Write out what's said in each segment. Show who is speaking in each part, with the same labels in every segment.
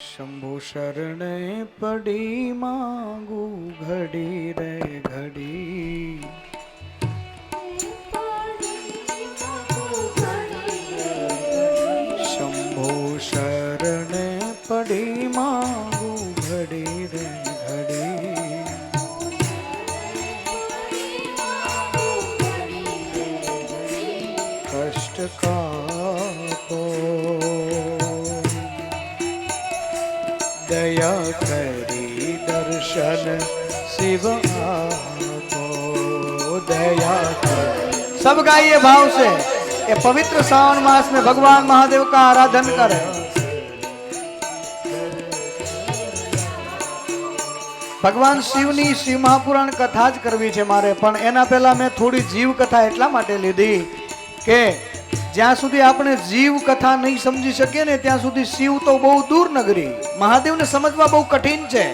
Speaker 1: शंभु शरणे पड़ी मांगू घड़ी रे घड़ी। शंभु शरणे पड़ी मांगू घड़ी रे घड़ी। कष्ट का दया करी दर्शन शिव आपो दया कर। सब गाइए भाव से। ये पवित्र सावन मास में भगवान महादेव का आराधन करें। भगवान शिवनी शिव महापुराण कथा ज करवी छे मारे, पण एना पहेला मैं थोड़ी जीव कथा एटला माटे लीधी के ज्यां सुधी आपणे जीव कथा नहीं समझी सके ने त्यां सुधी शिव तो बहु दूर नगरी, महादेव ने समझवा बहु कठिन छे।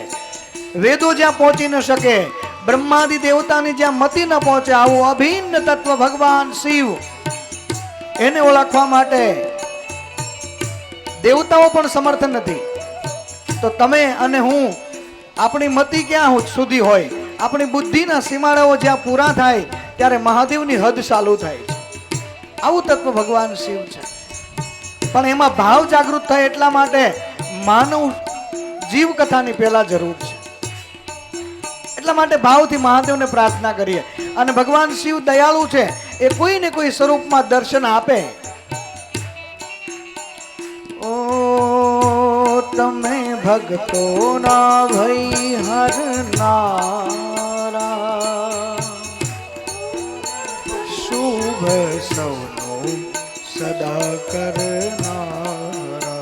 Speaker 1: वेदो ज्यां पहुंची न सके, ब्रह्मादि देवतानी ज्यां मति न पहुंचे, आवो अभिन्न तत्व भगवान शिव एने ओळखवा माटे देवताओ पण समर्थ नथी। तो तमे अने हूँ अपनी मति क्या सुधी होय, अपनी बुद्धि ना सीमाड़ाओ ज्यां पूरा थाय त्यारे महादेवनी हद चालू थाय। आવું तत्व भगवान शिव छे, पण एमां भाव जागृत थाय एटला माटे मानव जीव कथानी पहेला जरूर छे। એટલા માટે ભાવથી મહાદેવને પ્રાર્થના કરીએ। અને ભગવાન શિવ દયાળુ છે, એ કોઈ ને કોઈ સ્વરૂપમાં દર્શન આપે। ઓ તમે ભક્તોના ભઈ હરનારા, શુભ સૌનો સદા કરનારા।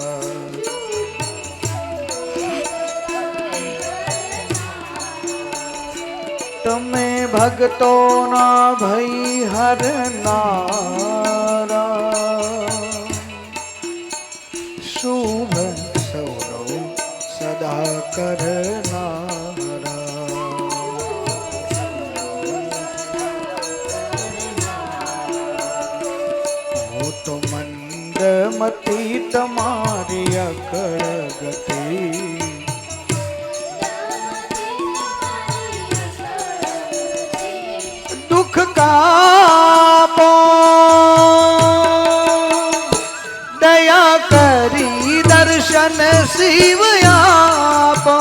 Speaker 1: તમે ભક્તોના ભઈ હરનારા, શુભ સૌનો સદા કરનારા। હું તો મંદમતી તમારી અકળ ગતિ, दुख कापो दया करी दर्शन शिव आपो।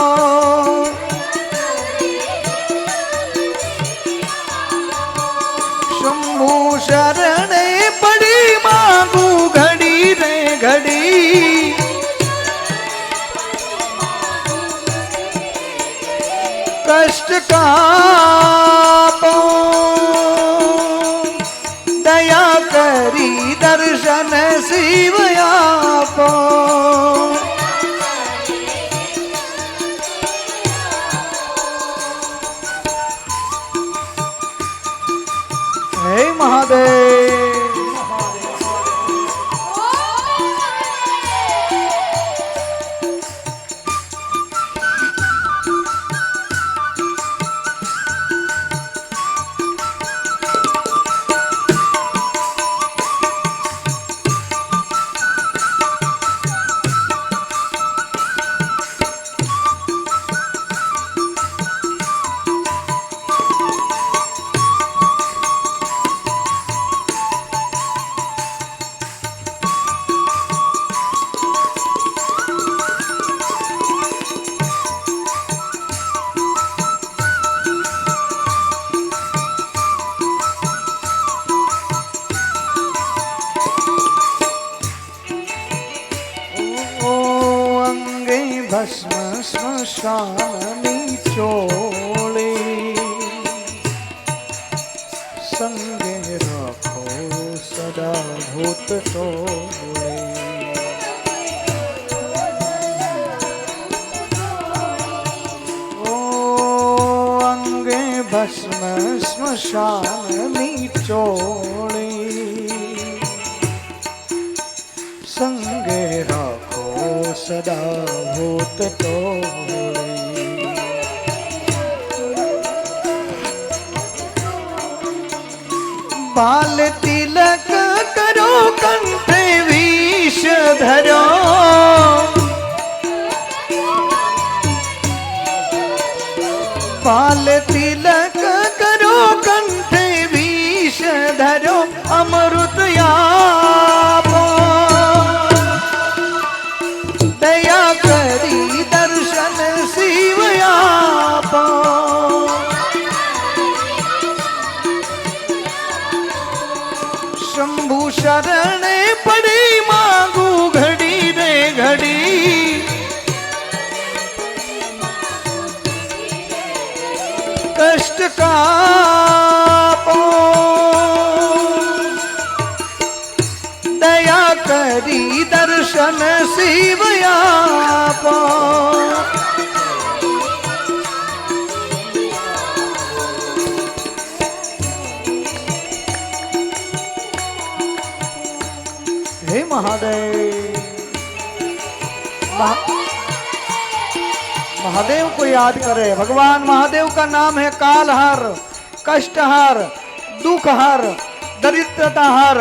Speaker 1: शंभु शरणे पड़ी मांगू घड़ी रे घड़ी। कष्ट कापो दया करी दर्शन शिव आपो। हे महादेव। भस्म श्मशानी चोले, संगे रखो सदा भूत टोले। ओ अंगे भस्म श्मशानी चोले, संगे रखो सदा भूत टोले। बाल तिलक करो कंठे विष धरो, बाल तिलक करो कंठे विष धरो अमृत आपो दया करी दर्शन शिव आपो शंभु शरण पड़ी मांगू घड़ी रे घड़ी कष्ट का दया करी दर्शन शिव आपो हे महादेव महादेव को याद करे। भगवान महादेव का नाम है कालहर, कष्टहर, दुखहर, दरिद्रताहर।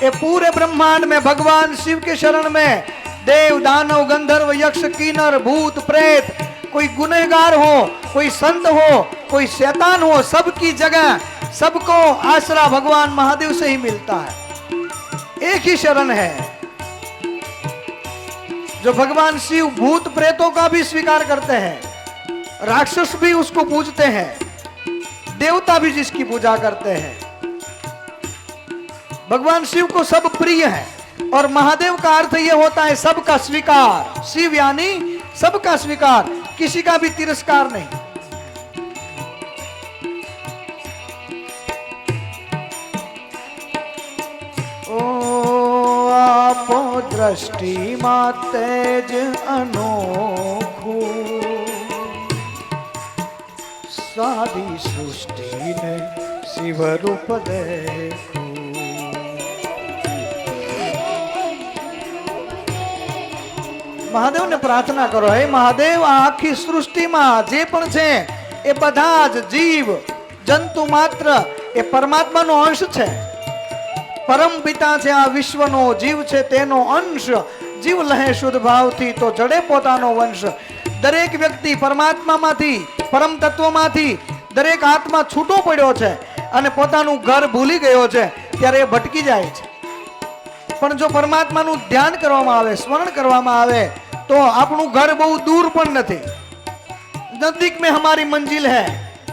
Speaker 1: ये पूरे ब्रह्मांड में भगवान शिव के शरण में देव दानव गंधर्व यक्ष किन्नर भूत प्रेत, कोई गुनहगार हो, कोई संत हो, कोई शैतान हो, सबकी जगह सबको आसरा भगवान महादेव से ही मिलता है। एक ही शरण है जो भगवान शिव भूत प्रेतों का भी स्वीकार करते हैं, राक्षस भी उसको पूजते हैं, देवता भी जिसकी पूजा करते हैं। भगवान शिव को सब प्रिय है और महादेव का अर्थ यह होता है सबका स्वीकार। शिव यानी सबका स्वीकार, किसी का भी तिरस्कार नहीं। आपो दृष्टि मा तेज अनोखू सारी सृष्टि ने शिव रूप देखू। महादेव ने प्रार्थना करो, हे महादेव आखी सृष्टि में जे पण छे ए बधा ज जीव जंतु मात्र ए परमात्मा नो अंश छे। परम पिता છે આ વિશ્વનો જીવ છે તેનો અંશ। જીવ લહે શુદ્ધ ભાવથી તો જડે પોતાનો વંશ। દરેક વ્યક્તિ પરમાત્મામાંથી પરમ તત્વમાંથી દરેક આત્મા છૂટો પડ્યો છે અને પોતાનું ઘર ભૂલી ગયો છે ત્યારે એ ભટકી જાય છે। પણ જો પરમાત્માનું ધ્યાન કરવામાં આવે, સ્મરણ કરવામાં આવે તો આપણું ઘર બહુ દૂર પણ નથી, નજીક में हमारी मंजिल है,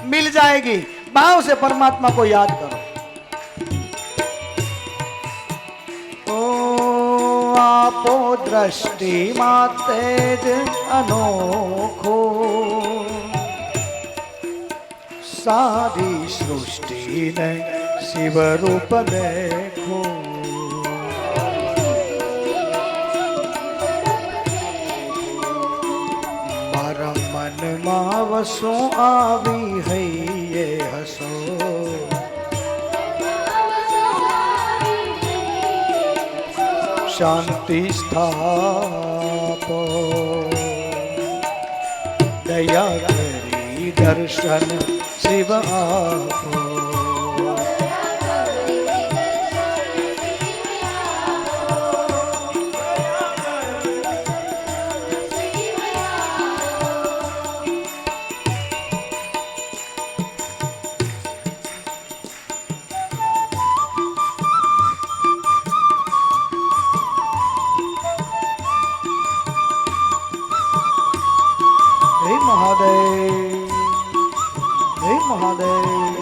Speaker 1: मिल जाएगी। भाव से परमात्मा को याद करो। आपो दृष्टि मा तेज अनोखो सारी सृष्टि ने शिव रूप देखो। मारा मन मा वसो आवी है ये हसो शांति स्थापो दया करी दर्शन शिव आपो। हे महादेव, हे महादेव।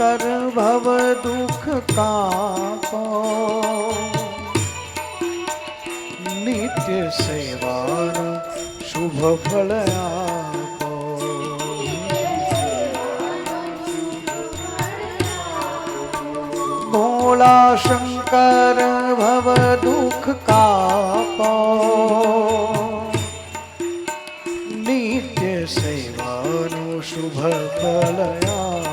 Speaker 1: શંકર ભવ દુઃખ કાપો નિત્ય સેવાનો શુભ ફળ આપો ભોળા શંકર ભવ દુઃખ કાપો નિત્ય સેવાનું શુભ ફળ આપો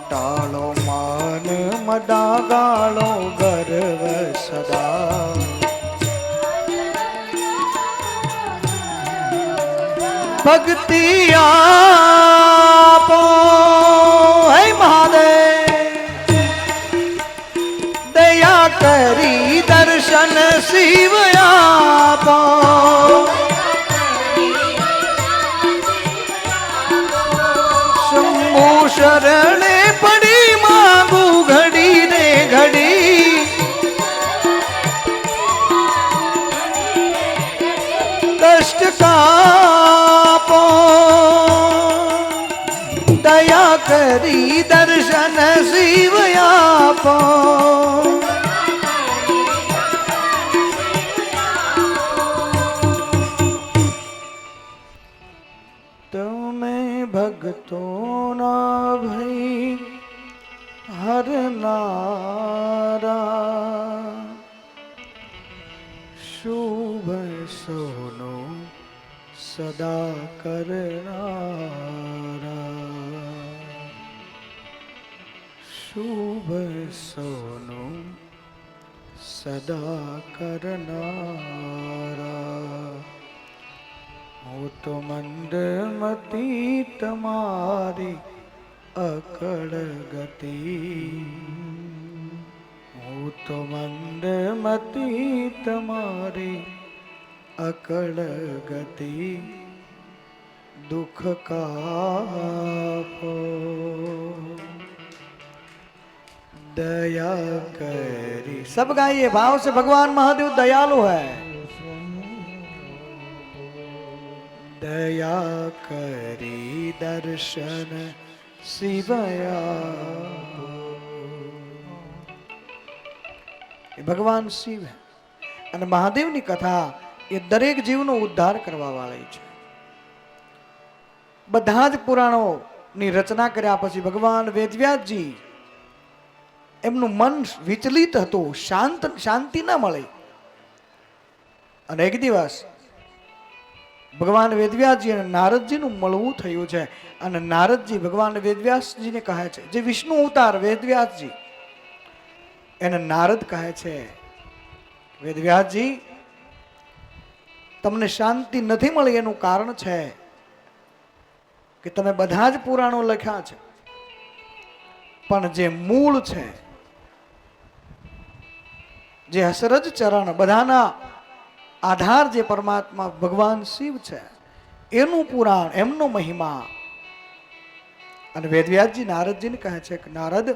Speaker 1: ટાળો માન મદા ગાળો ગર્વ સદા ભક્તિ આપો હે મહાદેવ દયા કરી દર્શન શિવ આપો શંભુ શરણે પડી માંગુ ઘડી ને ઘડી કષ્ટ કાપો દયા કરી દર્શન શિવ આપો તમે ભક્તોના ભઈ હરનારા શુભ સોનો સદા કરનારા શુભ સોનો સદા કરનારા હું તો મંદમતી તમારી અકળ ગતિ હું તો મંદમતી તમારી અકળ ગતિ દુઃખ કાપો दया करी सब गाइए भाव से भगवान महादेव दयालु है दया करी दर्शन शिवया એ ભગવાન શિવ હે અને મહાદેવની કથા એ દરેક જીવનો ઉદ્ધાર કરવા વાળી છે બધા જ પુરાણોની રચના કર્યા પછી ભગવાન વેદવ્યાસજી એમનું મન વિચલિત હતું શાંતિ ન મળી અને એક દિવસ ભગવાન વેદવ્યાસજી અને નારદજીનું મળવું થયું છે અને નારદજી ભગવાન વેદવ્યાસજીને કહે છે જે વિષ્ણુ અવતાર વેદવ્યાસજી એને નારદ કહે છે વેદવ્યાસજી તમને શાંતિ નથી મળી એનું કારણ છે કે તમે બધા જ પુરાણો લખ્યા છે પણ જે મૂળ છે જે હસરજ ચરણ બધાના આધાર જે પરમાત્મા ભગવાન શિવ છે એનું પુરાણ એમનો મહિમા અને વેદવ્યાસજી નારદજીને કહે છે કે નારદ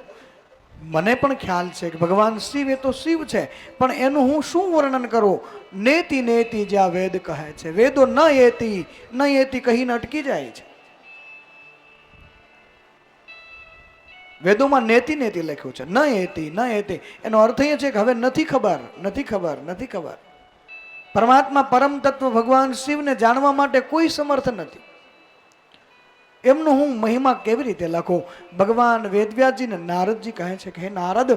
Speaker 1: મને પણ ખ્યાલ છે કે ભગવાન શિવ એ તો શિવ છે પણ એનું હું શું વર્ણન કરું નેતિ નેતિ જ્યાં વેદ કહે છે વેદો ન એતી કહીને અટકી જાય છે વેદોમાં નેતિ નેતિ લખ્યું છે ન એતી એનો અર્થ એ છે કે હવે નથી ખબર પરમાત્મા પરમ તત્વ ભગવાન શિવને જાણવા માટે કોઈ સમર્થ નથી એમનો હું મહિમા કેવી રીતે લખું ભગવાન વેદવ્યાસજી ને નારદજી કહે છે કે હે નારદ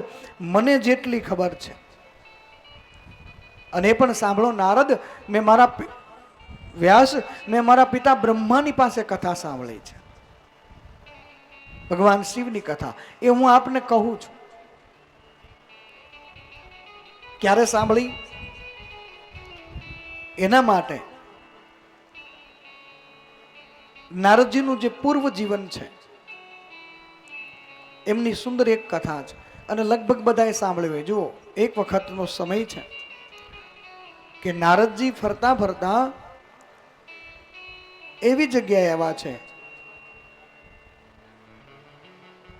Speaker 1: મને જેટલી ખબર છે અને એ પણ સાંભળો નારદ મેં મારા પિતા બ્રહ્માની પાસે કથા સાંભળી છે ભગવાન શિવની કથા એ હું આપને કહું છું ક્યારે સાંભળી એના માટે નારદજીનું જે પૂર્વ જીવન છે એમની સુંદર એક કથા છે અને લગભગ બધાએ સાંભળ્યું હોય જુઓ એક વખતનો સમય છે કે નારદજી ફરતા ફરતા એવી જગ્યાએ આવ્યા છે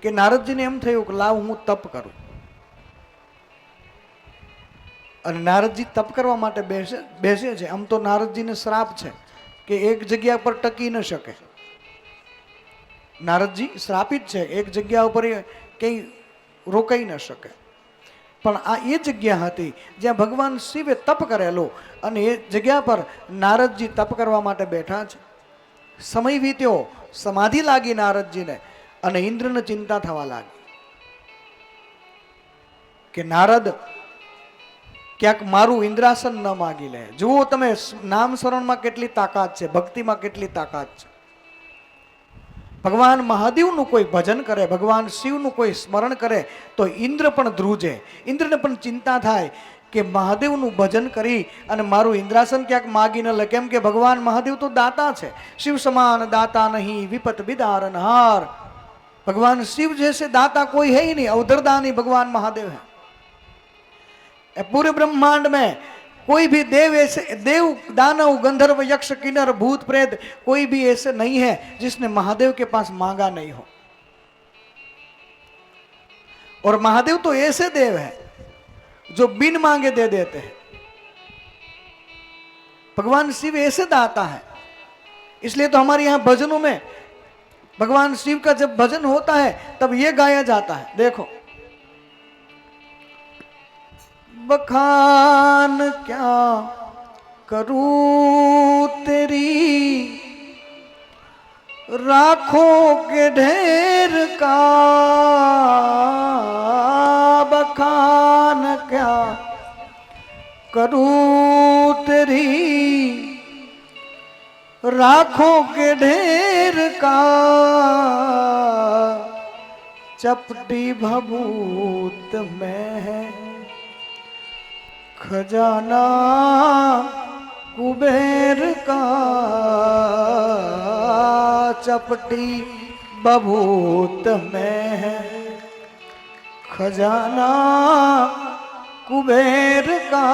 Speaker 1: કે નારદજીને એમ થયું કે લાવ હું તપ કરું અને નારદજી તપ કરવા માટે બેસે છે આમ તો નારદજીને શ્રાપ છે કે એક જગ્યા પર ટકી ન શકે. નારદજી શ્રાપિત છે, એક જગ્યા ઉપર કંઈ રોકાઈ ન શકે. પણ આ એ જગ્યા હતી જ્યાં ભગવાન શિવે તપ કરેલો, અને એ જગ્યા પર નારદજી તપ કરવા માટે બેઠા છે. સમય વીત્યો, સમાધિ લાગી નારદજીને, અને ઇન્દ્રને ચિંતા થવા લાગી કે નારદ ક્યાંક મારું ઇન્દ્રાસન ન માગી લે. જુઓ તમે નામ સ્મરણમાં કેટલી તાકાત છે, ભક્તિમાં કેટલી તાકાત છે. ભગવાન મહાદેવનું કોઈ ભજન કરે, ભગવાન શિવનું કોઈ સ્મરણ કરે તો ઇન્દ્ર પણ ધ્રુજે. ઇન્દ્રને પણ ચિંતા થાય કે મહાદેવનું ભજન કરી અને મારું ઇન્દ્રાસન ક્યાંક માગી ન લે. કેમ કે ભગવાન મહાદેવ તો દાતા છે. શિવ સમાન દાતા નહીં, વિપત बिदारनहार. भगवान शिव जैसे दाता कोई है ही नहीं, अवधरदानी भगवान महादेव है. पूरे ब्रह्मांड में कोई भी देव ऐसे, देव दानव गंधर्व यक्ष किन्नर भूत प्रेत कोई भी ऐसे नहीं है जिसने महादेव के पास मांगा नहीं हो. और महादेव तो ऐसे देव है जो बिन मांगे दे देते हैं. भगवान शिव ऐसे दाता है. इसलिए तो हमारे यहाँ भजनों में भगवान शिव का जब भजन होता है तब ये गाया जाता है. देखो, बखान क्या करूं तेरी राखों के ढेर का, बखान क्या करूं तेरी राखों के ढेर का, चपटी भभूत में है खजाना कुबेर का, चपटी भभूत में है खजाना कुबेर का,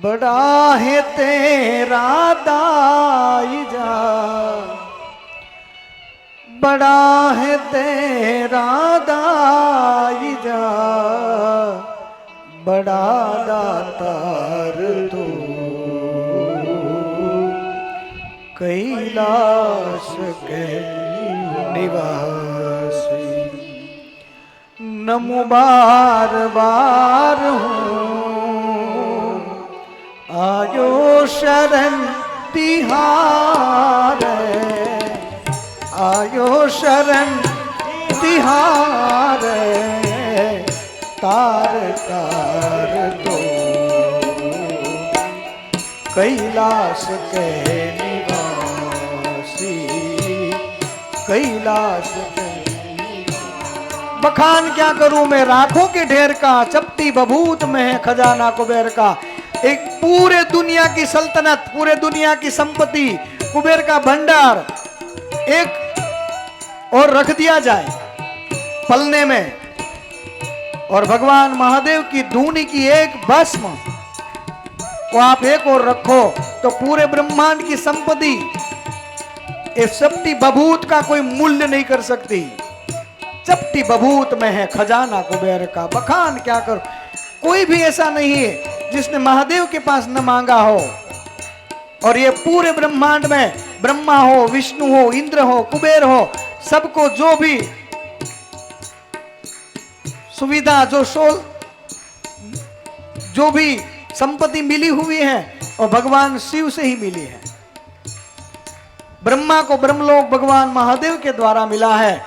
Speaker 1: बड़ा है तेरा दाईजा, बड़ा है तेरा दाईजा, बड़ा दातार तू कैलाश के निवासी. नमो बार बार हूँ आयो शरण तिहारे, आयो शरण तिहारे, तार तार दो कैलाश के निवासी, कैलाश के. बखान क्या करूं मैं राखों के ढेर का, चपटी बभूत में है खजाना कुबेर का. एक पूरे दुनिया की सल्तनत, पूरे दुनिया की संपत्ति, कुबेर का भंडार एक और रख दिया जाए पलने में, और भगवान महादेव की धूनी की एक भस्म को आप एक और रखो तो पूरे ब्रह्मांड की संपत्ति इस चपटी बभूत का कोई मूल्य नहीं कर सकती. चपटी बभूत में है खजाना कुबेर का. बखान क्या करो, कोई भी ऐसा नहीं है जिसने महादेव के पास न मांगा हो. और ये पूरे ब्रह्मांड में ब्रह्मा हो, विष्णु हो, इंद्र हो, कुबेर हो, सबको जो भी सुविधा, जो भी संपत्ति मिली हुई है और भगवान शिव से ही मिली है. ब्रह्मा को ब्रह्मलोक भगवान महादेव के द्वारा मिला है,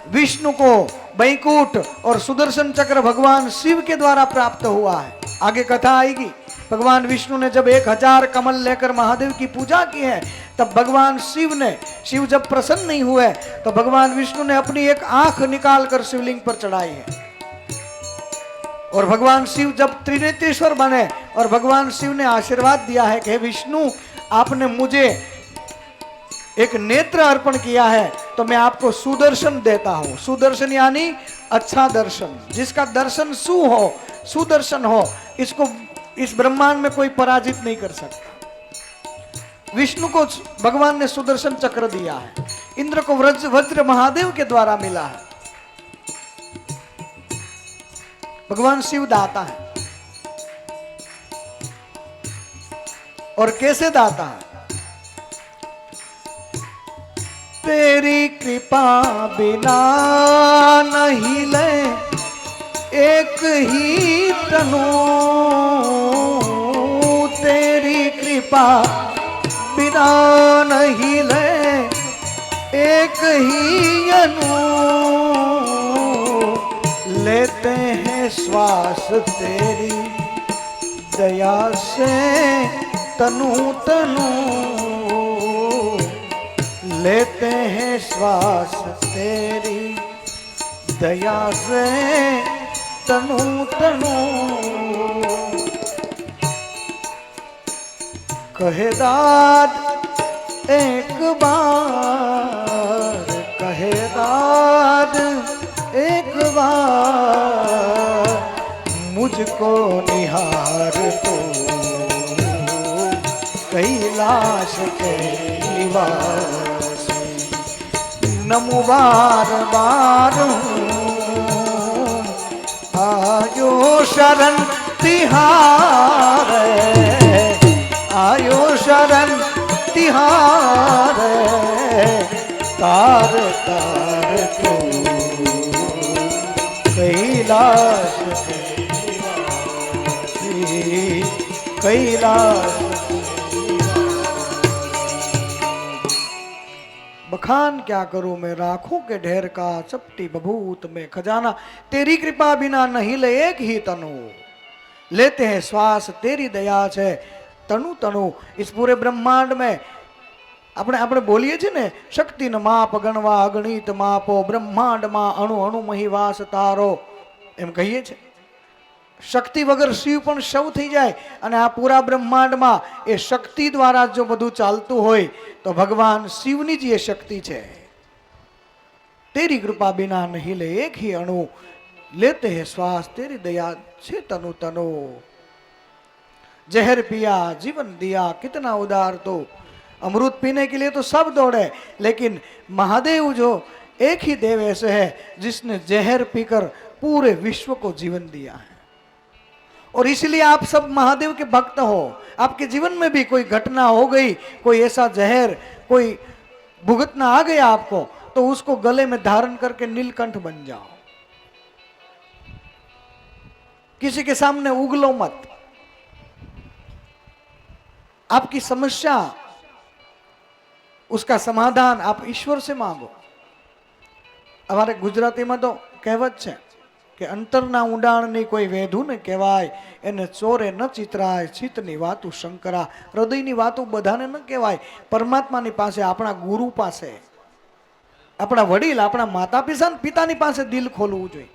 Speaker 1: विष्णु को वैकुंठ और सुदर्शन चक्र भगवान शिव के द्वारा प्राप्त हुआ है. आगे कथा आएगी. भगवान विष्णु ने जब 1000 कमल लेकर महादेव की पूजा की है, तब भगवान शिव जब प्रसन्न नहीं हुए तो भगवान विष्णु ने अपनी एक आंख निकालकर शिवलिंग पर चढ़ाई है. और भगवान शिव जब त्रिनेत्रेश्वर बने और भगवान शिव ने आशीर्वाद दिया है कि हे विष्णु, आपने मुझे एक नेत्र अर्पण किया है तो मैं आपको सुदर्शन देता हूं. सुदर्शन यानी अच्छा दर्शन, जिसका दर्शन सुदर्शन हो, इसको इस ब्रह्मांड में कोई पराजित नहीं कर सकता. विष्णु को भगवान ने सुदर्शन चक्र दिया है, इंद्र को वज्र महादेव के द्वारा मिला है. भगवान शिव दाता है. और कैसे दाता? तेरी कृपा बिना नहीं ले एक ही तनु, तेरी कृपा बिना नहीं ले एक ही अनु, लेते हैं श्वास तेरी दया से तनु तनु, लेते हैं श्वास तेरी दया से तनु तनु। कहे दाद एक बार, कहे दाद एक बार, मुझको निहार तो कैलाश के निवासी, नमो बार बार आयो शरण तिहारे, आयो शरण तिहारे, तार तार तू कैलाश कैलाश। बखान क्या करूं मैं राखों के ढेर का, चपटी बभूत में खजाना, तेरी कृपा बिना नहीं ले एक ही तनु, लेते हैं श्वास तेरी दया से तनु तनु। इस पूरे ब्रह्मांड में આપણે આપણે બોલીએ છીએ ને, શક્તિનો માપ ગણવા અગણિત માપો, બ્રહ્માંડમાં અણુ અણુ મહીવાસ તારો, એમ કહીએ છીએ। શક્તિ વગર શિવ પણ શવ થઈ જાય, અને આ પૂરા બ્રહ્માંડમાં એ શક્તિ દ્વારા જો બધું ચાલતું હોય તો ભગવાન શિવની જ એ શક્તિ છે। तेरी कृपा बिना नहीं ले एक ही अणु, लेते हैं श्वास तेरी दया से तनु तनु। जहर पिया जीवन दिया कितना उदार तो, अमृत पीने के लिए तो सब दौड़े, लेकिन महादेव जो एक ही देव ऐसे है जिसने जहर पीकर पूरे विश्व को जीवन दिया है। और इसलिए आप सब महादेव के भक्त हो। आपके जीवन में भी कोई घटना हो गई, कोई ऐसा जहर कोई भुगतना आ गया आपको, तो उसको गले में धारण करके नीलकंठ बन जाओ। किसी के सामने उगलो मत। आपकी समस्या, उसका समाधान आप ईश्वर से मांगो। हमारे गुजराती में तो कहेवत है कि अंतरना ઊંડાણની કોઈ વેધું ને કહેવાય, એને ચોરે ન ચિતરાય, ચિત્તની વાતું શંકરા। હૃદયની વાતો બધાને ન કહેવાય, પરમાત્માની પાસે, આપણા ગુરુ પાસે, આપણા વડીલ, આપણા માતા પિતાની પાસે દિલ ખોલવું જોઈએ।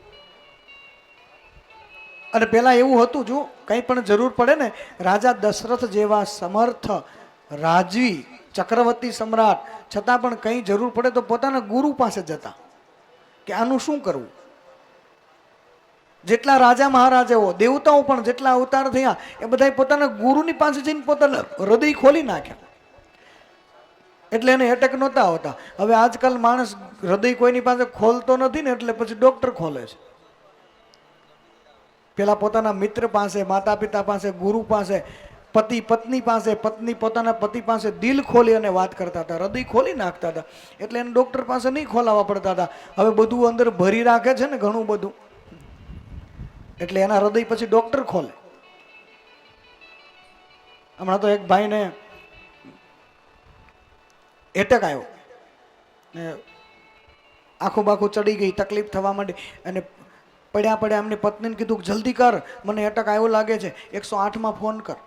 Speaker 1: અને પહેલા એવું હતું, જો કંઈ પણ જરૂર પડે ને, રાજા દશરથ જેવા સમર્થ રાજવી ચક્રવર્તી સમ્રાટ, છતાં પણ કંઈ જરૂર પડે તો પોતાના ગુરુ પાસે જતા કે આનું શું કરવું। જેટલા રાજા મહારાજાઓ, દેવતાઓ પણ જેટલા અવતાર થયા, એ બધા પોતાના ગુરુની પાસે જઈને પોતાના હૃદય ખોલી નાખ્યા, એટલે એને એટેક નહોતા હોતા। હવે આજકાલ માણસ હૃદય કોઈની પાસે ખોલતો નથી ને, એટલે પછી ડોક્ટર ખોલે છે। પેલા પોતાના મિત્ર પાસે, માતા પિતા પાસે, ગુરુ પાસે, પતિ પત્ની પાસે, પત્ની પોતાના પતિ પાસે દિલ ખોલી અને વાત કરતા હતા, હૃદય ખોલી નાખતા હતા, એટલે એને ડોક્ટર પાસે નહીં ખોલાવવા પડતા હતા। હવે બધું અંદર ભરી રાખે છે ને, ઘણું બધું, એટલે એના હૃદય પછી ડોક્ટર ખોલે। હમણાં તો એક ભાઈને એટેક આવ્યો ને, આખું બાખું ચડી ગઈ, તકલીફ થવા માંડી, અને પડ્યા પડ્યા એમની પત્નીને કીધું જલ્દી કર, મને એટેક આવ્યો લાગે છે, 108 ફોન કર।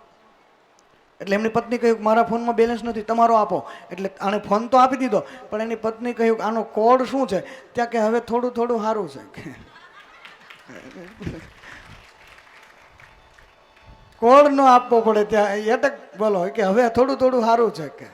Speaker 1: એટલે એમની પત્ની કહ્યું મારા ફોનમાં બેલેન્સ નથી, તમારો આપો। એટલે આને ફોન તો આપી દીધો, પણ એની પત્ની કહ્યું આનો કોડ શું છે? ત્યાં કે હવે થોડું થોડું સારું છે। કોડ નો આપવો પડે, ત્યાં એટેક બોલો કે હવે થોડું થોડું સારું છે કે।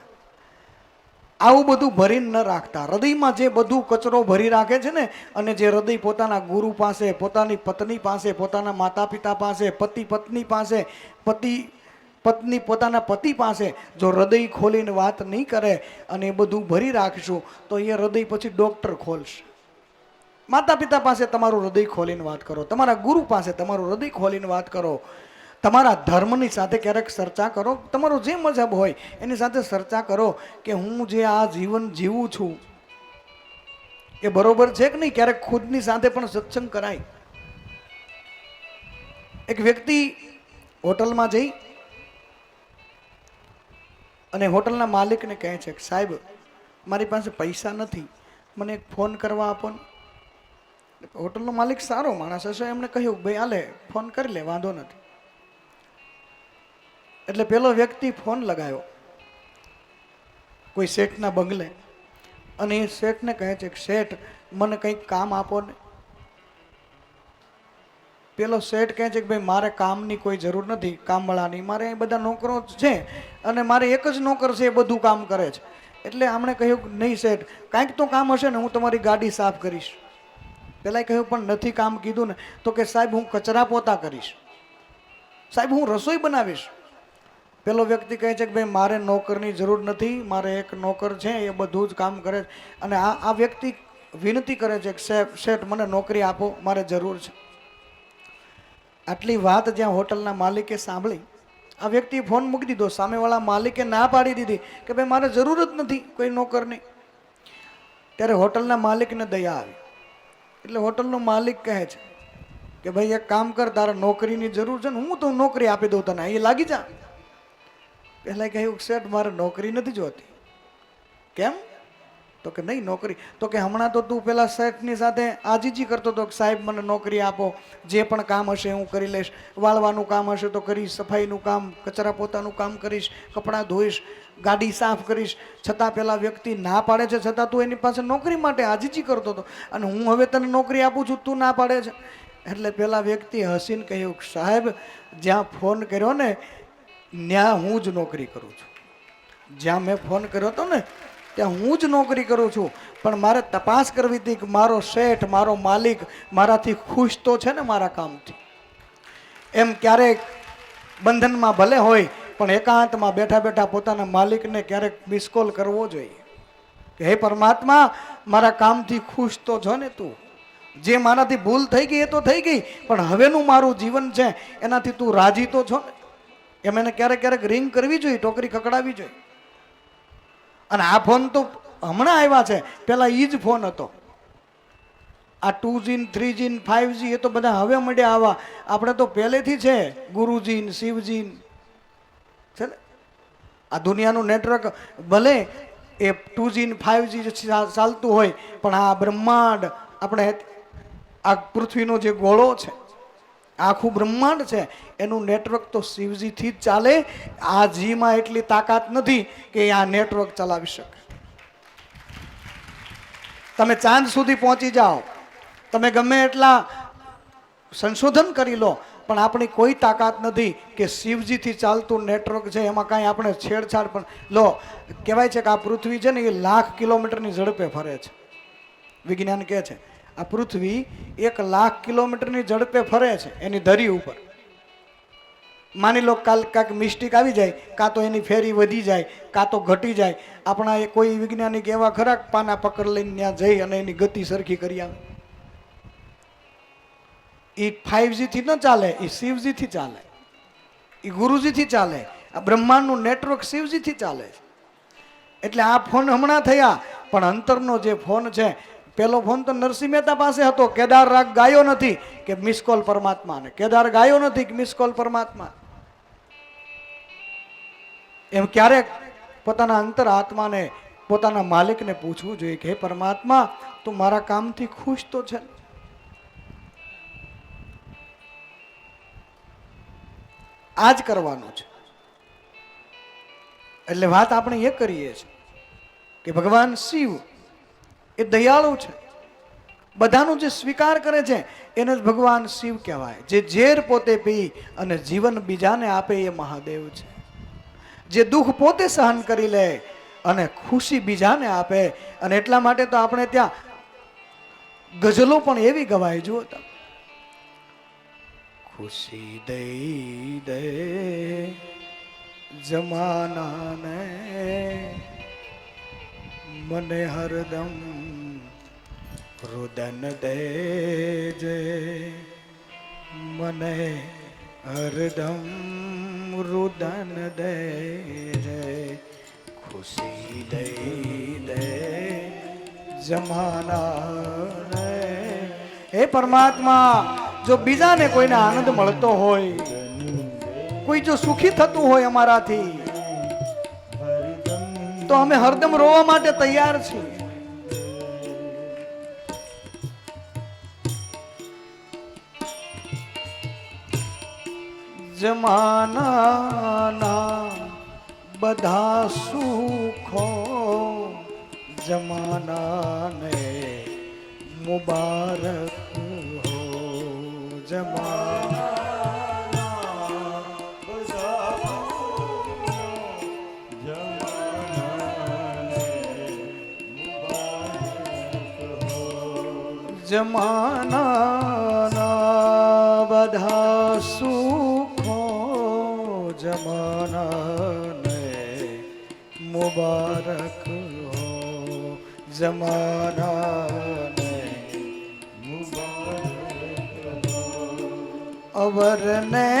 Speaker 1: આવું બધું ભરીને ન રાખતા। હૃદયમાં જે બધું કચરો ભરી રાખે છે ને, અને જે હૃદય પોતાના ગુરુ પાસે, પોતાની પત્ની પાસે, પોતાના માતા પિતા પાસે, પતિ પત્ની પાસે, પત્ની પોતાના પતિ પાસે જો હૃદય ખોલીને વાત નહીં કરે અને એ બધું ભરી રાખશું, તો એ હૃદય પછી ડોક્ટર ખોલશે। માતા પિતા પાસે તમારું હૃદય ખોલીને વાત કરો, તમારા ગુરુ પાસે તમારું હૃદય ખોલીને વાત કરો। તમારા ધર્મની સાથે ક્યારેક ચર્ચા કરો, તમારો જે મજહબ હોય એની સાથે ચર્ચા કરો કે હું જે આ જીવન જીવું છું એ બરોબર છે કે નહીં. ક્યારેક ખુદની સાથે પણ સત્સંગ કરાય. એક વ્યક્તિ હોટલમાં જઈ અને હોટલના માલિકને કહે છે કે સાહેબ મારી પાસે પૈસા નથી, મને એક ફોન કરવા આપો ને. હોટલનો માલિક સારો માણસ હશે, એમણે કહ્યું ભાઈ હાલે ફોન કરી લે, વાંધો નથી. એટલે પેલો વ્યક્તિ ફોન લગાવ્યો કોઈ શેઠના બંગલે અને એ શેઠને કહે છે કે શેઠ મને કંઈક કામ આપો ને. પેલો શેઠ કહે છે કે ભાઈ મારે કામની કોઈ જરૂર નથી, કામવાળાની, મારે અહીં બધા નોકરો છે અને મારે એક જ નોકર છે એ બધું કામ કરે છે. એટલે આમણે કહ્યું કે નહીં શેઠ, કાંઈક તો કામ હશે ને, હું તમારી ગાડી સાફ કરીશ. પેલાએ કહ્યું પણ નથી કામ કીધું ને. તો કે સાહેબ હું કચરા પોતા કરીશ, સાહેબ હું રસોઈ બનાવીશ. પેલો વ્યક્તિ કહે છે કે ભાઈ મારે નોકરની જરૂર નથી, મારે એક નોકર છે એ બધું જ કામ કરે છે. અને આ વ્યક્તિ વિનંતી કરે છે કે શેઠ મને નોકરી આપો, મારે જરૂર છે. આટલી વાત જ્યાં હોટલના માલિકે સાંભળી, આ વ્યક્તિએ ફોન મૂકી દીધો. સામેવાળા માલિકે ના પાડી દીધી કે ભાઈ મારે જરૂર જ નથી કોઈ નોકરની. ત્યારે હોટલના માલિકને દયા આવી. એટલે હોટલનો માલિક કહે છે કે ભાઈ એક કામ કર, તારે નોકરીની જરૂર છે ને, હું તો નોકરી આપી દઉં તને, અહીં લાગી જા. પહેલાં કહ્યું શેઠ મારે નોકરી નથી જોતી. કેમ? તો કે નહીં નોકરી. તો કે હમણાં તો તું પેલા શેઠની સાથે આજીજી કરતો હતો કે સાહેબ મને નોકરી આપો, જે પણ કામ હશે હું કરી લઈશ, વાળવાનું કામ હશે તો કરીશ, સફાઈનું કામ, કચરા પોતાનું કામ કરીશ, કપડાં ધોઈશ, ગાડી સાફ કરીશ. છતાં પેલા વ્યક્તિ ના પાડે છે, છતાં તું એની પાસે નોકરી માટે આજીજી કરતો હતો અને હું હવે તને નોકરી આપું છું, તું ના પાડે છે. એટલે પેલા વ્યક્તિ હસીને કહ્યું સાહેબ જ્યાં ફોન કર્યો ને ત્યાં હું જ નોકરી કરું છું. જ્યાં મેં ફોન કર્યો હતો ને ત્યાં હું જ નોકરી કરું છું, પણ મારે તપાસ કરવી હતી કે મારો શેઠ, મારો માલિક મારાથી ખુશ તો છે ને મારા કામથી. એમ ક્યારેક બંધનમાં ભલે હોય પણ એકાંતમાં બેઠા બેઠા પોતાના માલિકને ક્યારેક મિસ કોલ કરવો જોઈએ કે હે પરમાત્મા મારા કામથી ખુશ તો છો ને તું. જે મારાથી ભૂલ થઈ ગઈ એ તો થઈ ગઈ, પણ હવેનું મારું જીવન છે એનાથી તું રાજી તો છો ને. એમ એને ક્યારેક ક્યારેક રિંગ કરવી જોઈએ, ટોકરી ખકડાવી જોઈએ. અને આ ફોન તો હમણાં આવ્યા છે, પેલા ઈ જ ફોન હતો. આ 2G 3G 5G એ તો બધા હવે મળ્યા આવા. આપણે તો પહેલેથી છે ગુરુજી શિવજી છે ને. આ દુનિયાનું નેટવર્ક ભલે એ 2G 5G ચાલતું હોય, પણ આ બ્રહ્માંડ આપણે આ પૃથ્વીનો જે ગોળો છે, આખું બ્રહ્માંડ છે, એનું નેટવર્ક તો શિવજીથી જ ચાલે. આ જીમાં એટલી તાકાત નથી કે આ નેટવર્ક ચલાવી શકે. તમે ચાંદ સુધી પહોંચી જાઓ, તમે ગમે એટલા સંશોધન કરી લો, પણ આપણી કોઈ તાકાત નથી કે શિવજીથી ચાલતું નેટવર્ક છે એમાં કાંઈ આપણે છેડછાડ પણ લો. કહેવાય છે કે આ પૃથ્વી છે ને એ 1,00,000 કિલોમીટરની ઝડપે ફરે છે. વિજ્ઞાન કહે છે આ પૃથ્વી 1,00,000 કિલોમીટરની ઝડપે ફરે છે એની ધરી ઉપર. માની લો કાલ કાંઈક મિસ્ટેક આવી જાય, કાં તો એની ફેરી વધી જાય, કાં તો ઘટી જાય. આપણા એ કોઈ વૈજ્ઞાનિક એવા ખરા પાના પકડ લઈને ત્યાં જઈ અને એની ગતિ સરખી કરી આવે? એ 5G થી ન ચાલે, એ શિવજી થી ચાલે, એ ગુરુજી થી ચાલે. આ બ્રહ્માંડનું નેટવર્ક શિવજી થી ચાલે. એટલે આ ફોન હમણાં થયા, પણ અંતરનો જે ફોન છે, પેલો ફોન તો નરસિંહ મહેતા પાસે હતો. કેદાર રાગ ગાયો નથી કે મિસ કોલ પરમાત્માને, કેદાર ગાયો નથી કે મિસ કોલ પરમાત્મા. એમ ક્યારેક પોતાના અંતર આત્માને, પોતાના માલિકને પૂછવું જોઈએ કે હે પરમાત્મા તું મારા કામથી ખુશ તો છે? આ જ કરવાનું છે. એટલે વાત આપણે એ કરીએ છીએ કે ભગવાન શિવ એ દયાળુ છે, બધાનું જે સ્વીકાર કરે છે એને જ ભગવાન શિવ કહેવાય. જે ઝેર પોતે પી અને જીવન બીજાને આપે એ મહાદેવ છે. જે દુઃખ પોતે સહન કરી લે અને ખુશી બીજાને આપે. અને એટલા માટે તો આપણે ત્યાં ગઝલો પણ એવી ગવાય, જુઓ તો ખુશી દઈ દે જમાનાને મને હરદમ રુદન દેજે, મને હરદમ રુદન દે રે ખુશી દઈ દે જમાના. હે પરમાત્મા, જો બીજાને કોઈને આનંદ મળતો હોય, કોઈ જો સુખી થતું હોય અમારાથી, તો અમે હરદમ રોવા માટે તૈયાર છીએ. જમાનાના બધા સુખો જમાનાને મુબારક હો. જમાના જમાનાના બધા સુખો જમાનાને મુબારક હો. જમાનાને મુબારક હો. અવરને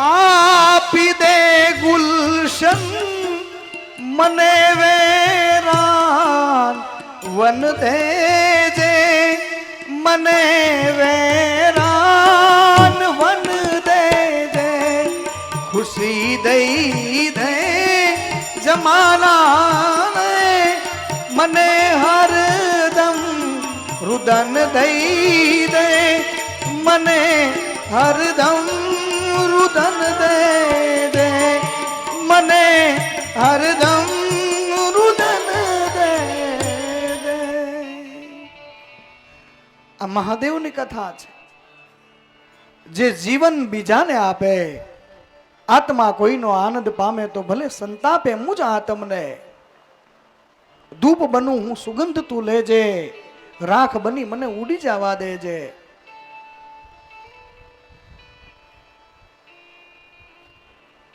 Speaker 1: આપી દે ગુલશન મને વેરાન વન દેજે મને વેરાન વન દેજે ખુશી દઈ દે જમાનાને મને હરદમ રુદન દઈ દે મને હરદમ રુદન દે દે મને હરદમ રુદન દે દે. આ મહાદેવની કથા છે. જે જીવન બીજાને આપે, આત્મા કોઈનો આનંદ પામે તો ભલે સંતાપે મુજ આત્મને. ધૂપ બનું હું સુગંધ તું લેજે, રાખ બની મને ઉડી જવા દેજે.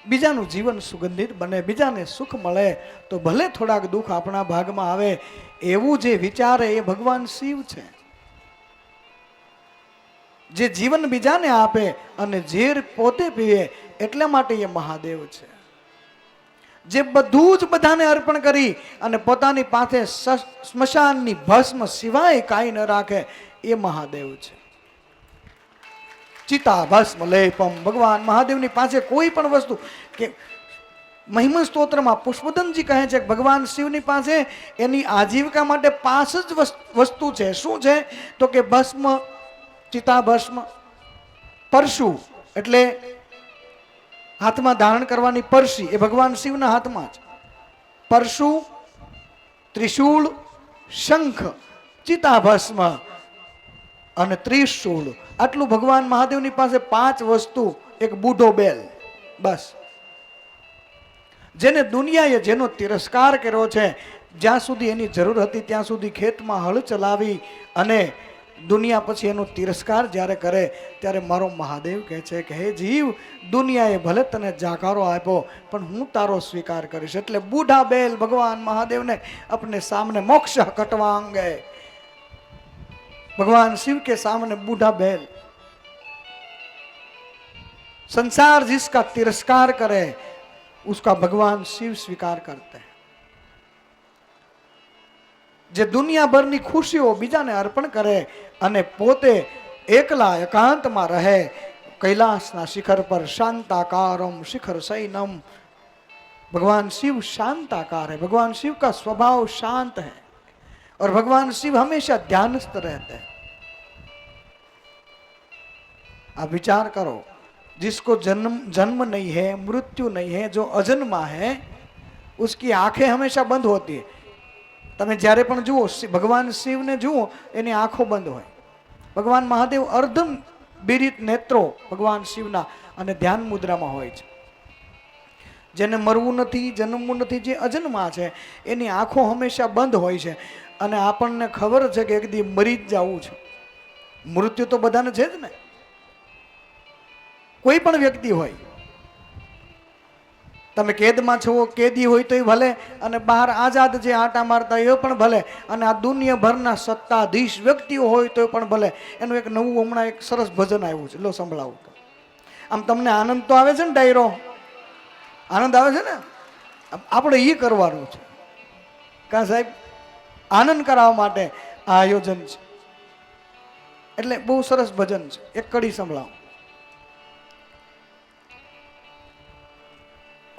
Speaker 1: બીજાનું જીવન સુગંધિત બને, બીજાને સુખ મળે તો ભલે થોડાક દુઃખ આપણા ભાગમાં આવે, એવું જે વિચારે એ ભગવાન શિવ છે. જે જીવન બીજાને આપે અને ઝેર પોતે પીવે, એટલા માટે એ મહાદેવ છે. જે બધું જ બધાને અર્પણ કરી અને પોતાની પાસે સ્મશાનની ભસ્મ સિવાય કાંઈ ન રાખે, એ મહાદેવ છે. ચિતા ભસ્મ લેપમ. ભગવાન મહાદેવની પાસે કોઈ પણ વસ્તુ કે મહિમા સ્તોત્રમાં પુષ્પદનજી કહે છે કે ભગવાન શિવની પાસે એની આજીવિકા માટે 5 જ વસ્તુ છે. શું છે? તો કે ભસ્મ, ચિતા ભસ્મ, પરશુ એટલે હાથમાં ધારણ કરવાની પરશી, એ ભગવાન શિવના હાથમાં છે. પરશુ, ત્રિશૂળ, શંખ, ચિતા ભસ્મ અને ત્રિશૂળ. આટલું ભગવાન મહાદેવની પાસે 5 વસ્તુ. એક બૂઢો બેલ, બસ. જેને દુનિયાએ જેનો તિરસ્કાર કર્યો છે, જ્યાં સુધી એની જરૂર હતી ત્યાં સુધી ખેતમાં હળ ચલાવી અને દુનિયા પછી એનો તિરસ્કાર જ્યારે કરે ત્યારે મારો મહાદેવ કહે છે કે હે જીવ, દુનિયાએ ભલે તને જાકારો આપ્યો પણ હું તારો સ્વીકાર કરીશ. એટલે બૂઢા બેલ ભગવાન મહાદેવને अपने सामने मोक्ष कटवाएंगे. भगवान शिव के सामने बूढ़ा बैल. संसार जिसका तिरस्कार करे उसका भगवान शिव स्वीकार करते हैं. જે દુનિયાભરની ખુશીઓ બીજાને અર્પણ કરે અને પોતે એકલા એકાંતમાં રહે, कैलाशना शिखर पर शांताकारम शिखर शयनम. भगवान शिव शांताकार है. भगवान शिव का स्वभाव शांत है और भगवान शिव हमेशा ध्यानस्थ रहते हैं. आप विचार करो, जिसको जन्म नहीं है, मृत्यु नहीं है, जो अजन्मा है, उसकी आंखें हमेशा बंद होती है. તમે જ્યારે પણ જુઓ ભગવાન શિવને જુઓ, એની આંખો બંધ હોય. ભગવાન મહાદેવ અર્ધમ બિરિત નેત્રો ભગવાન શિવના અને ધ્યાન મુદ્રામાં હોય છે. જેને મરવું નથી, જન્મવું નથી, જે અજન્મા છે, એની આંખો હંમેશા બંધ હોય છે. અને આપણને ખબર છે કે એક દી મરી જ જવું છે. મૃત્યુ તો બધાને છે જ ને. કોઈ પણ વ્યક્તિ હોય, તમે કેદમાં છો, કેદી હોય તો ભલે, અને બહાર આઝાદ જે આંટા મારતા એ પણ ભલે, અને આ દુનિયાભરના સત્તાધીશ વ્યક્તિઓ હોય તો પણ ભલે. એનું એક નવું હમણાં એક સરસ ભજન આવ્યું છે, લો સંભળાવું. આમ તમને આનંદ તો આવે છે ને, ડાયરો આનંદ આવે છે ને, આપણે એ કરવાનું છે. કા સાહેબ, આનંદ કરાવવા માટે આ આયોજન છે. એટલે બહુ સરસ ભજન છે. એક કડી સંભળાવો.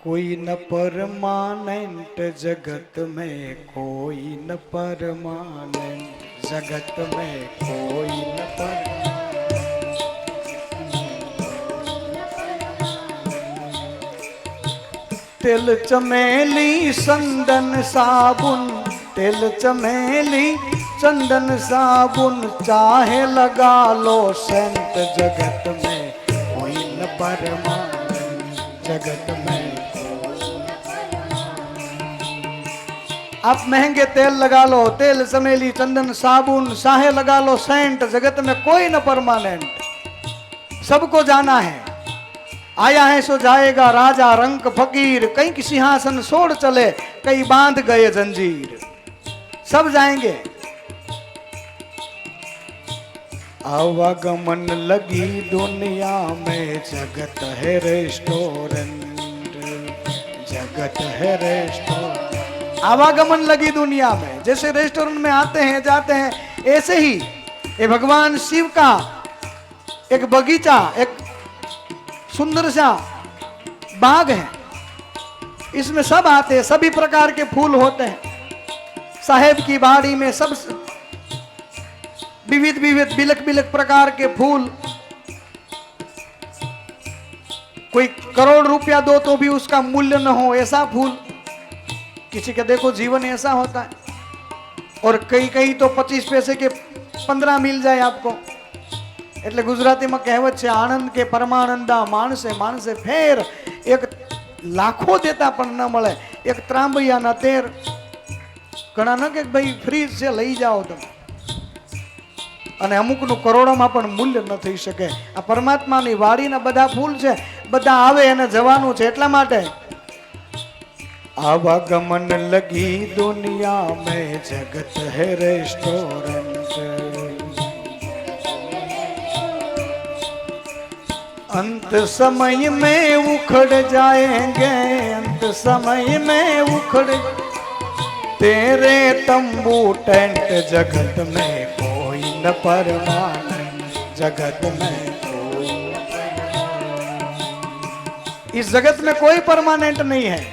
Speaker 1: कोई न परमानेंट जगत में, कोई न परमानेंट जगत में, कोई न तिल चमेली चंदन साबुन, तिल चमेली चंदन साबुन, चाहे लगा लो सेंट जगत में, कोई न परमानेंट जगत में. आप महंगे तेल लगा लो, तेल चमेली चंदन साबुन, चाहे लगा लो सेंट, जगत में कोई न परमानेंट. सबको जाना है, आया है सो जाएगा, राजा रंक फकीर, कई सिंहासन छोड़ चले, कई बांध गए जंजीर. सब जाएंगे. आवागमन लगी दुनिया में, जगत है रेस्टोरेंट, जगत है रेस्टोरेंट. आवागमन लगी दुनिया में, जैसे रेस्टोरेंट में आते हैं जाते हैं, ऐसे ही ये भगवान शिव का एक बगीचा, एक सुंदर सा बाग है. इसमें सब आते हैं, सभी प्रकार के फूल होते हैं. साहेब की बाड़ी में सब विविध विविध बिलक बिलक प्रकार के फूल. कोई करोड़ रुपया दो तो भी उसका मूल्य न हो ऐसा फूल. किसी का देखो जीवन ऐसा होता है. और कई कई तो 25 पैसे के 15 मिल जाए आपको. એટલે ગુજરાતીમાં કહેવત છે, આનંદ કે પરમાનંદા માણસે માણસે ફેર, એક લાખો દેતા પણ ન મળે, એક ત્રાંબૈયાના તેર. ઘણા ન કે ભાઈ ફ્રી છે લઈ જાઓ તમે, અને અમુકનું કરોડોમાં પણ મૂલ્ય ન થઈ શકે. આ પરમાત્માની વાડીના બધા ફૂલ છે, બધા આવે અને જવાનું છે. એટલા માટે आवागमन लगी दुनिया में, जगत है रेस्टोरेंट. अंत समय में उखड़ जाएंगे, अंत समय में उखड़ तेरे तंबू टेंट, जगत में कोई न परमानेंट, जगत में कोई. इस जगत में कोई परमानेंट नहीं है.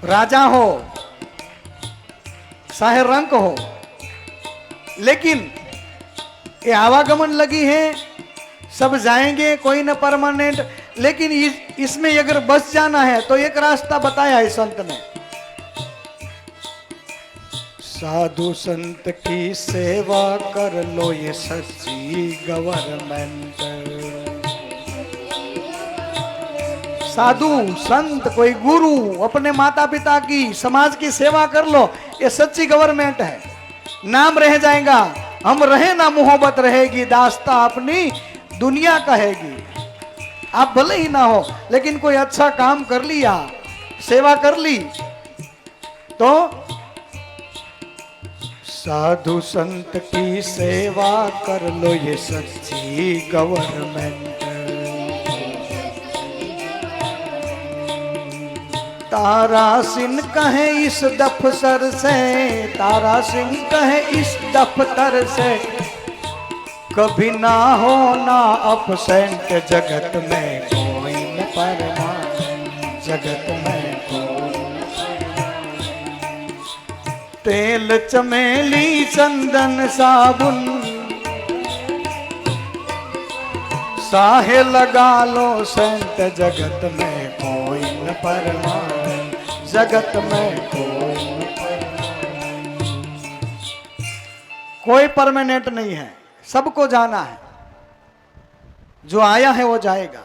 Speaker 1: राजा हो चाहे रंक हो, लेकिन ये आवागमन लगी है, सब जाएंगे, कोई न परमानेंट. लेकिन इसमें अगर बस जाना है तो एक रास्ता बताया है संत ने. साधु संत की सेवा कर लो, ये सच्ची गवर्नमेंट. साधु संत, कोई गुरु, अपने माता पिता की, समाज की सेवा कर लो, ये सच्ची गवर्नमेंट है. नाम रह जाएगा, हम रहे ना मोहब्बत रहेगी, दास्ता अपनी दुनिया कहेगी. आप भले ही ना हो, लेकिन कोई अच्छा काम कर लिया, सेवा कर ली, तो साधु संत की सेवा कर लो, ये सच्ची गवर्नमेंट. तारा सिंह कहे इस दफ्तर से, तारा सिंह कहे इस दफ्तर से, कभी ना हो ना अपसेंट, जगत में कोई न परमानेंट, जगत में कोई. तेल चमेली चंदन साबुन, चाहे लगा लो सेंट, जगत में कोई न परमानेंट, जगत में कोई परमानेंट नहीं है. सबको जाना है. जो आया है वो जाएगा.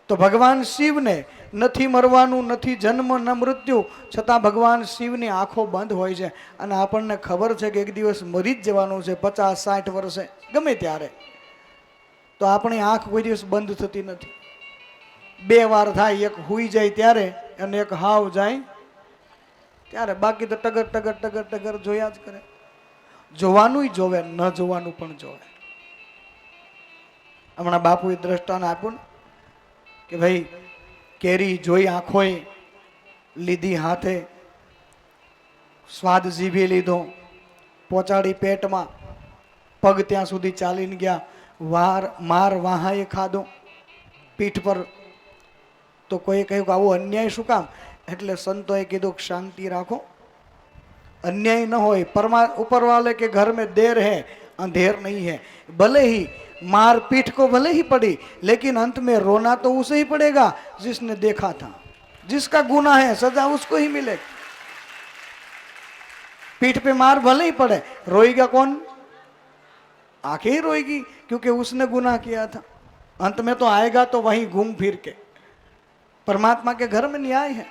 Speaker 1: तो भगवान शिव ने નથી મરવાનું, નથી જન્મ ન મૃત્યુ, છતાં ભગવાન શિવની આંખો બંધ હોય છે. અને આપણને ખબર છે કે એક દિવસ મરી જ જવાનું છે, 50-60 વર્ષે ગમે ત્યારે. તો આપણી આંખ કોઈ દિવસ બંધ થતી નથી. 2 વાર થાય, એક હુઈ જાય ત્યારે અને એક હાવ જાય ત્યારે. બાકી તો ટગર ટગર ટગર ટગર જોયા જ કરે. જોવાનું જોવે, ન જોવાનું પણ જોવે. હમણાં બાપુએ દ્રષ્ટાંત આપ્યું ને કે ભાઈ કેરી જોઈ આંખોએ, લીધી હાથે, સ્વાદ જીભી લીધો, પહોંચાડી પેટમાં, પગ ત્યાં સુધી ચાલીને ગયા, માર વાહાએ ખાધો પીઠ પર. તો કોઈ કહ્યું કે આવો અન્યાય શું કામ? એટલે સંતોએ કીધું કે શાંતિ રાખો, अन्याय न हो, ऊपर वाले के घर में देर है अंधेर नहीं है. भले ही मार पीठ को भले ही पड़ी, लेकिन अंत में रोना तो उसे ही पड़ेगा जिसने देखा था. जिसका गुनाह है सजा उसको ही मिलेगी. पीठ पे मार भले ही पड़े, रोएगा कौन? आंखें ही रोएगी, क्योंकि उसने गुनाह किया था. अंत में तो आएगा तो वहीं घूम फिर के. परमात्मा के घर में न्याय है.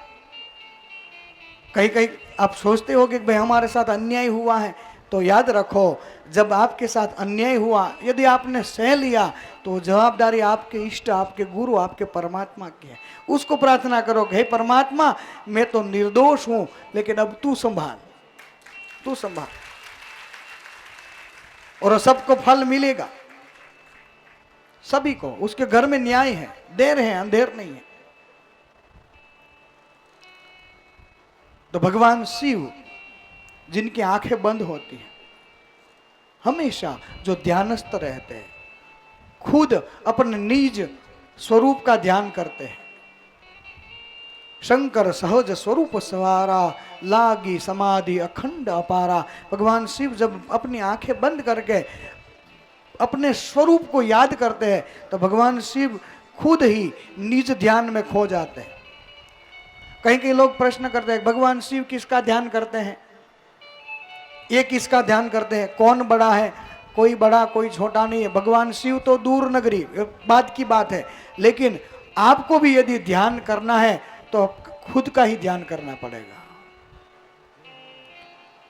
Speaker 1: कहीं कहीं आप सोचते हो कि भाई हमारे साथ अन्याय हुआ है, तो याद रखो जब आपके साथ अन्याय हुआ, यदि आपने सह लिया तो जवाबदारी आपके इष्ट, आपके गुरु, आपके परमात्मा की है. उसको प्रार्थना करो कि हे परमात्मा, मैं तो निर्दोष हूं, लेकिन अब तू संभाल, तू संभाल, और सबको फल मिलेगा, सभी को. उसके घर में न्याय है, देर है अंधेर नहीं है. तो भगवान शिव जिनकी आंखें बंद होती हैं, हमेशा जो ध्यानस्थ रहते हैं, खुद अपने निज स्वरूप का ध्यान करते हैं. शंकर सहज स्वरूप सवारा, लागी समाधि अखंड अपारा. भगवान शिव जब अपनी आंखें बंद करके अपने स्वरूप को याद करते हैं, तो भगवान शिव खुद ही निज ध्यान में खो जाते हैं. कहीं कहीं लोग प्रश्न करते हैं भगवान शिव किसका ध्यान करते हैं, ये किसका ध्यान करते हैं, कौन बड़ा है? कोई बड़ा कोई छोटा नहीं है. भगवान शिव तो दूर नगरी बात की बात है, लेकिन आपको भी यदि ध्यान करना है तो खुद का ही ध्यान करना पड़ेगा.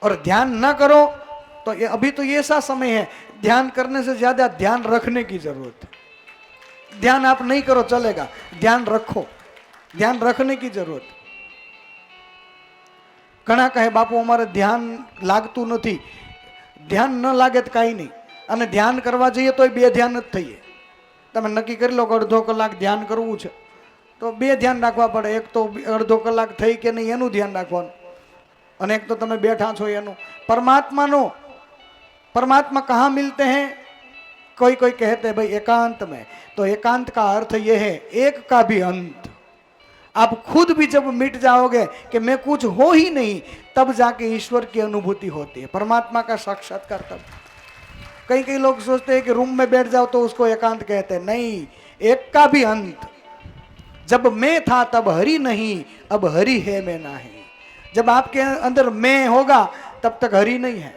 Speaker 1: और ध्यान ना करो तो अभी तो ये ऐसा समय है, ध्यान करने से ज्यादा ध्यान रखने की जरूरत है. ध्यान आप नहीं करो चलेगा, ध्यान रखो, ध्यान रखने की जरूरत. ઘણા કહે બાપુ અમારે ધ્યાન લાગતું નથી. ધ્યાન ન લાગે તો કાંઈ નહીં, અને ધ્યાન કરવા જઈએ તો બે ધ્યાન જ થઈએ. તમે નક્કી કરી લો કે અડધો કલાક ધ્યાન કરવું છે, તો બે ધ્યાન રાખવા પડે. એક તો અડધો કલાક થઈ કે નહીં એનું ધ્યાન રાખવાનું, અને એક તો તમે બેઠા છો એનું. પરમાત્માનો, परमात्मा कहाँ मिलते हैं? कोई कोई कहते हैं भाई एकांत में. तो एकांत का अर्थ ये है एक का भी अंत. आप खुद भी जब मिट जाओगे कि मैं कुछ हो ही नहीं, तब जाके ईश्वर की अनुभूति होती है, परमात्मा का साक्षात्कार. तब कई कई लोग सोचते हैं कि रूम में बैठ जाओ तो उसको एकांत कहते हैं. नहीं, एक का भी अंत. जब मैं था तब हरि नहीं, अब हरि है मैं नहीं. जब आपके अंदर मैं होगा तब तक हरि नहीं है.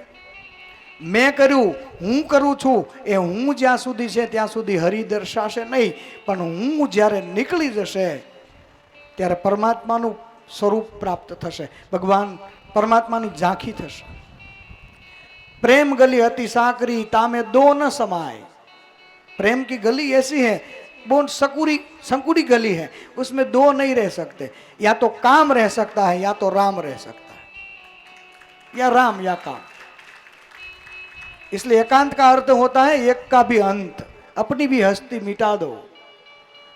Speaker 1: मैं करूं, હું કરું છું, એ હું જ્યાં સુધી છે ત્યાં સુધી હરિ દર્શાશે નહીં. પણ હું જ્યારે નીકળી જશે ત્યારે પરમાત્માનું સ્વરૂપ પ્રાપ્ત થશે, ભગવાન પરમાત્માની ઝાંખી થશે. प्रेम गली अति साकरी तामे दो न समाए. प्रेम की गली ऐसी है, बहुत संकुड़ी गली है, उसमें दो नहीं रह सकते. या तो काम रह सकता है, या तो राम रह सकता है, या राम या काम. इसलिए एकांत का अर्थ होता है एक का भी अंत. अपनी भी हस्ती मिटा दो,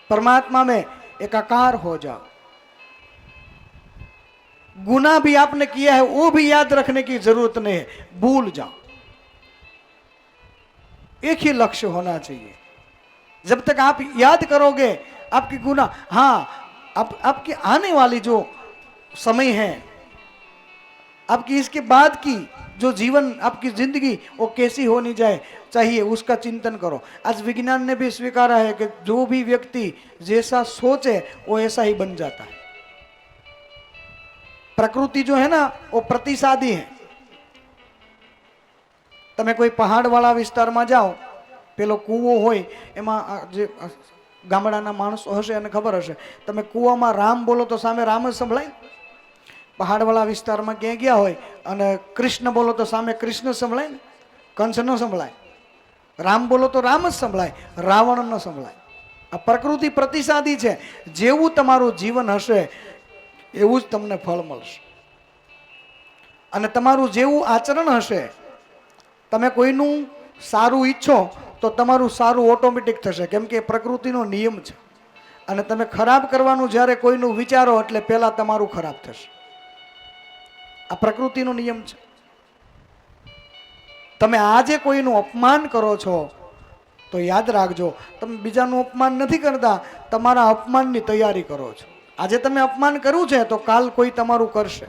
Speaker 1: परमात्मा में एकाकार हो जाओ. गुनाह भी आपने किया है वो भी याद रखने की जरूरत नहीं है, भूल जाओ. एक ही लक्ष्य होना चाहिए. जब तक आप याद करोगे आपकी गुनाह, हाँ आपकी आने वाली जो समय है, आपकी इसके बाद की जो जीवन, आपकी जिंदगी वो कैसी होनी जाए चाहिए, उसका चिंतन करो. आज विज्ञान ने भी स्वीकारा है कि जो भी व्यक्ति जैसा सोचे वो ऐसा ही बन जाता है. प्रकृति जो है ना वो प्रतिसादी है. તમે કોઈ પહાડવાળા વિસ્તારમાં જાઓ, પેલો કૂવો હોય એમાં જે ગામડાના માણસો હશે એને ખબર હશે, તમે કૂવામાં રામ બોલો તો સામે રામ જ સંભળાય. પહાડવાળા વિસ્તારમાં ક્યાંય ગયા હોય અને કૃષ્ણ બોલો તો સામે કૃષ્ણ સંભળાય ને, કંસ ન સંભળાય. રામ બોલો તો રામ જ સંભળાય, રાવણ ન સંભળાય. આ પ્રકૃતિ પ્રતિસાદી છે. જેવું તમારું જીવન હશે એવું જ તમને ફળ મળશે, અને તમારું જેવું આચરણ હશે તમે કોઈનું સારું ઈચ્છો તો તમારું સારું ઓટોમેટિક થશે, કેમ કે પ્રકૃતિનો નિયમ છે. અને તમે ખરાબ કરવાનું જ્યારે કોઈનું વિચારો એટલે પહેલા તમારું ખરાબ થશે. આ પ્રકૃતિનો નિયમ છે. તમે આજે કોઈનું અપમાન કરો છો તો યાદ રાખજો, તમે બીજાનું અપમાન નથી કરતા, તમારા અપમાનની તૈયારી કરો છો. આજે તમે અપમાન કર્યું છે તો કાલ કોઈ તમારું કરશે.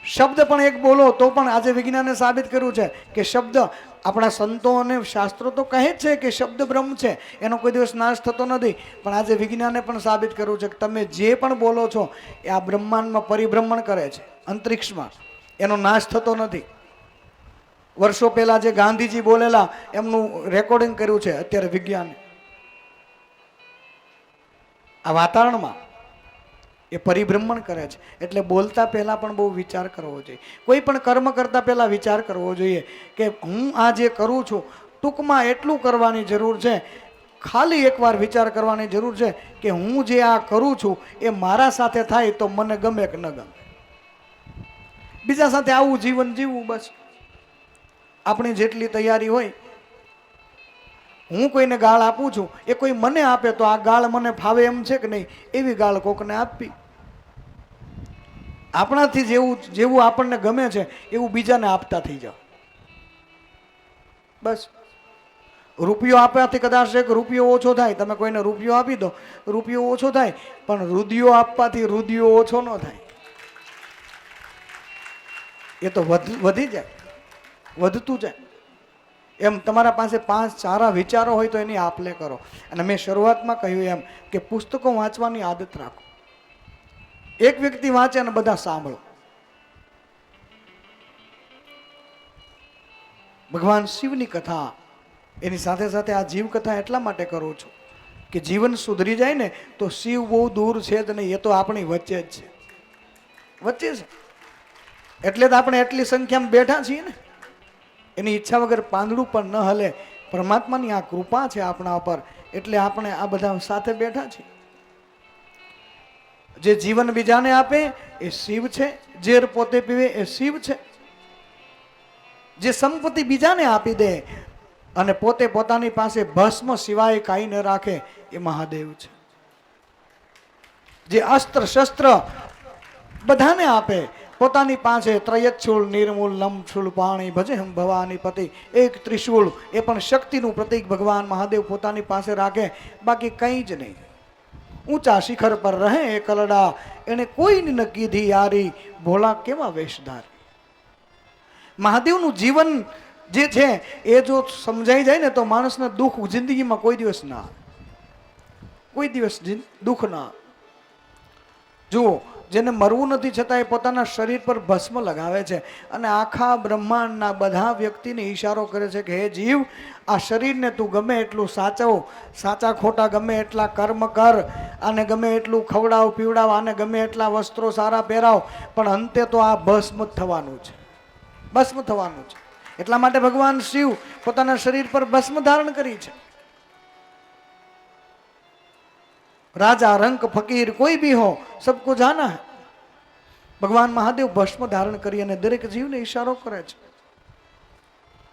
Speaker 1: શબ્દ પણ એક બોલો તો પણ આજે વિજ્ઞાને સાબિત કર્યું છે કે શબ્દ, આપણા સંતો અને શાસ્ત્રો તો કહે જ છે કે શબ્દ બ્રહ્મ છે, એનો કોઈ દિવસ નાશ થતો નથી. પણ આજે વિજ્ઞાને પણ સાબિત કર્યું છે કે તમે જે પણ બોલો છો એ આ બ્રહ્માંડમાં પરિભ્રમણ કરે છે, અંતરિક્ષમાં, એનો નાશ થતો નથી. વર્ષો પહેલા જે ગાંધીજી બોલેલા એમનું રેકોર્ડિંગ કર્યું છે અત્યારે વિજ્ઞાને. આ વાતાવરણમાં એ પરિભ્રમણ કરે છે. એટલે બોલતા પહેલા પણ બહુ વિચાર કરવો જોઈએ. કોઈ પણ કર્મ કરતા પહેલા વિચાર કરવો જોઈએ કે હું આ જે કરું છું, ટૂંકમાં એટલું કરવાની જરૂર છે, ખાલી એકવાર વિચાર કરવાની જરૂર છે કે હું જે આ કરું છું એ મારા સાથે થાય તો મને ગમે કે ન ગમે. બીજા સાથે આવું જીવન જીવવું, બસ. આપણી જેટલી તૈયારી હોય, હું કોઈને ગાળ આપું છું, એ કોઈ મને આપે તો આ ગાળ મને ફાવે એમ છે કે નહીં, એવી ગાળ કોકને આપવી. આપણાથી જેવું આપણને ગમે છે એવું બીજાને આપતા થઈ જાવ, બસ. રૂપિયો આપવાથી કદાચ એક રૂપિયો ઓછો થાય, તમે કોઈને રૂપિયો આપી દો, રૂપિયો ઓછો થાય, પણ રુધિયો આપવાથી રુધિયો ઓછો ન થાય. એ તો વધી જાય, વધતું જાય. એમ તમારા પાસે 5 સારા વિચારો હોય તો એની આપ લે કરો. અને મેં શરૂઆતમાં કહ્યું એમ કે પુસ્તકો વાંચવાની આદત રાખો. એક વ્યક્તિ વાંચે અને બધા સાંભળો. ભગવાન શિવની કથા, એની સાથે સાથે આ જીવ કથા એટલા માટે કરું છું કે જીવન સુધરી જાય ને તો શિવ બહુ દૂર છે જ નહીં, એ તો આપણી વચ્ચે જ છે, વચ્ચે છે. એટલે જ આપણે એટલી સંખ્યામાં બેઠા છીએ ને. એની ઈચ્છા વગર પાંદડું પણ ન હલે. પરમાત્માની આ કૃપા છે આપણા પર, એટલે આપણે આ બધા સાથે બેઠા છીએ. જે જીવન બીજાને આપે એ શિવ છે, ઝેર પોતે પીવે એ શિવ છે. જે સંપત્તિ બીજાને આપી દે અને પોતે પોતાની પાસે ભસ્મ સિવાય કાંઈ ન રાખે એ મહાદેવ છે. જે અસ્ત્ર શસ્ત્ર બધાને આપે, પોતાની પાસે ત્રયચ્છુલ નિર્મૂલ લમછુલ પાણી ભજે હમ ભવાની પતિ, એક ત્રિશુળ, એ પણ શક્તિનું પ્રતીક ભગવાન મહાદેવ પોતાની પાસે રાખે, બાકી કંઈ જ નહીં. ઊંચા શિખર પર રહે એ કલડા, એને કોઈની ન કીધી યારી, ભોળા કેવા વેશધાર. મહાદેવનું જીવન જે છે એ જો સમજાઈ જાય ને તો માણસને દુઃખ જિંદગીમાં કોઈ દિવસ ના આવે, કોઈ દિવસ દુઃખ ના. જુઓ, જેને મરવું નથી છતાં એ પોતાના શરીર પર ભસ્મ લગાવે છે અને આખા બ્રહ્માંડના બધા વ્યક્તિને ઈશારો કરે છે કે હે જીવ, આ શરીરને તું ગમે એટલું સાચવ, સાચા ખોટા ગમે એટલા કર્મ કર, આને ગમે એટલું ખવડાવ પીવડાવ, આને ગમે એટલા વસ્ત્રો સારા પહેરાવ, પણ અંતે તો આ ભસ્મ થવાનું છે, ભસ્મ થવાનું છે. એટલા માટે ભગવાન શિવ પોતાના શરીર પર ભસ્મ ધારણ કરી છે. राजा रंक फकीर कोई भी हो सबको जाना है. भगवान महादेव भस्म धारण करी અને દરેક જીવને ઈશારો કરે છે.